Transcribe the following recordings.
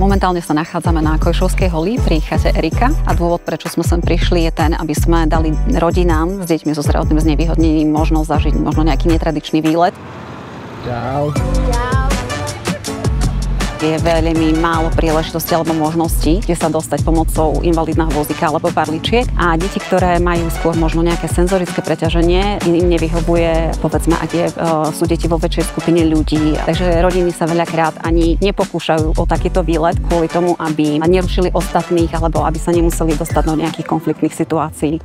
Momentálne sa nachádzame na Kojšovskej holi pri chate Erika a dôvod, prečo sme sem prišli, je ten, aby sme dali rodinám s deťmi so zdravotným znevýhodnením možnosť zažiť možno nejaký netradičný výlet. Čau. Je veľmi málo príležitostí alebo možností, kde sa dostať pomocou invalidného vozíka alebo barličiek a deti, ktoré majú skôr možno nejaké senzorické preťaženie, im nevyhovuje, povedzme, ak sú deti vo väčšej skupine ľudí. Takže rodiny sa veľakrát ani nepokúšajú o takýto výlet kvôli tomu, aby nerušili ostatných alebo aby sa nemuseli dostať do nejakých konfliktných situácií.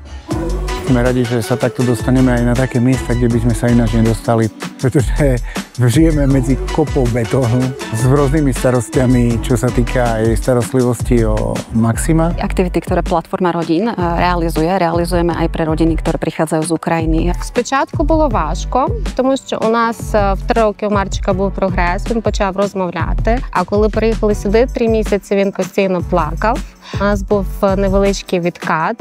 Sme radi, že sa takto dostaneme aj na také miesta, kde by sme sa ináč nedostali, pretože žijeme medzi kopou betónu s rôznymi starostiami, čo sa týka aj starostlivosti o Maxima. Aktivity, ktoré Platforma rodín realizujeme aj pre rodiny, ktoré prichádzajú z Ukrajiny. Спочатку було важко, тому що у нас в 3 роки у Марчика був прогрес, він почав розмовляти. А коли приїхали сюди, 3 місяці він постійно плакав. У нас був невеличкий відкат,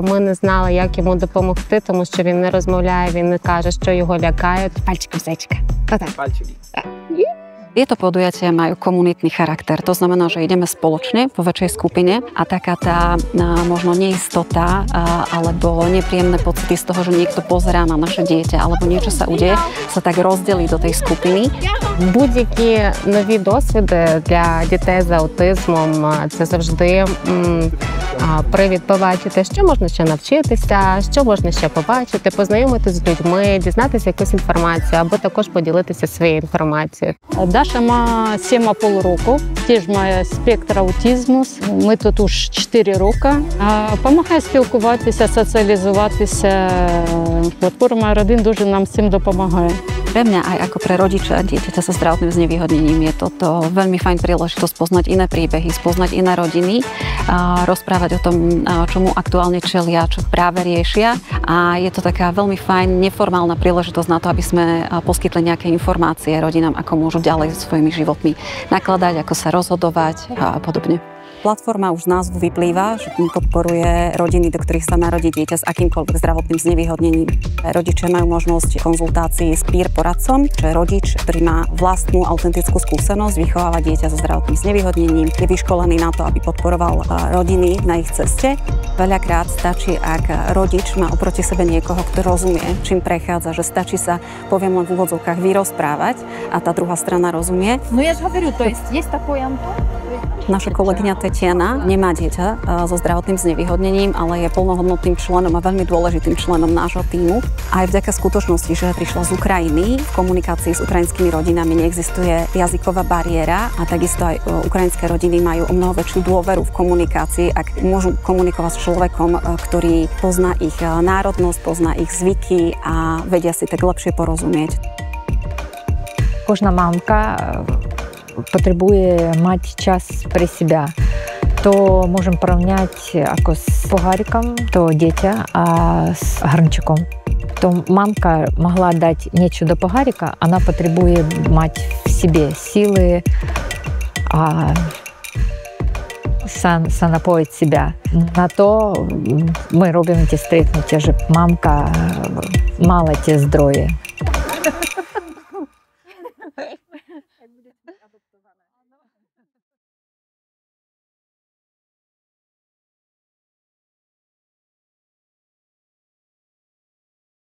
ми не знали, як йому допомогти, тому що він не розмовляє, він не каже, що його лякає. Пальчиком, зайчика. Отак. Пальчики. Tieto podujatia majú komunitný charakter. To znamená, že ideme spoločne vo väčšej skupine a taká tá možno neistota alebo nepríjemné pocity z toho, že niekto pozerá na naše dieťa alebo niečo sa udeje, sa tak rozdelí do tej skupiny. Будь-які нові досвіди для дітей з аутизмом – це завжди привід побачити, що можна ще навчитися, що можна ще побачити, познайомитися з людьми, дізнатися якусь інформацію або також поділитися своєю інформацією. Даша має 7,5 року, теж має спектр аутизму. Ми тут уж 4 роки. Допомагає спілкуватися, соціалізуватися. Платформа родин дуже нам з цим допомагає. Pre mňa aj ako pre rodiča dieťaťa so zdravotným znevýhodnením je toto veľmi fajn príležitosť poznať iné príbehy, spoznať iné rodiny, rozprávať o tom, čomu aktuálne čelia, čo práve riešia. A je to taká veľmi fajn, neformálna príležitosť na to, aby sme poskytli nejaké informácie rodinám, ako môžu ďalej so svojimi životmi nakladať, ako sa rozhodovať a podobne. Platforma už z názvu vyplýva, že podporuje rodiny, do ktorých sa narodí dieťa s akýmkoľvek zdravotným znevýhodnením. Rodičia majú možnosť konzultácií s peer poradcom, čo je rodič, ktorý má vlastnú autentickú skúsenosť vychovávať dieťa so zdravotným znevýhodnením. Je vyškolený na to, aby podporoval rodiny na ich ceste. Veľakrát stačí, ak rodič má oproti sebe niekoho, kto rozumie, čím prechádza, že stačí sa, poviem len v úvodzovkách, vyrozprávať a tá druhá strana rozumie. No ja говорю, то есть такой Антон? Naša kolegyňa Tetiana nemá dieťa so zdravotným znevýhodnením, ale je plnohodnotným členom a veľmi dôležitým členom nášho tímu. Aj vďaka skutočnosti, že prišla z Ukrajiny, v komunikácii s ukrajinskými rodinami neexistuje jazyková bariéra a takisto aj ukrajinské rodiny majú o mnoho väčšiu dôveru v komunikácii, ak môžu komunikovať s človekom, ktorý pozná ich národnosť, pozná ich zvyky a vedia si tak lepšie porozumieť. Кожна мамка потребує мати час при себе. То можемо порівняти ako з погариком, то дитя, а з гарнчиком. То мамка могла дати нечто до погарика, вона потребує мати в себе сили, напоїть себе. На то ми робимо ті стрітнуття, щоб мамка мала ті здоров'я.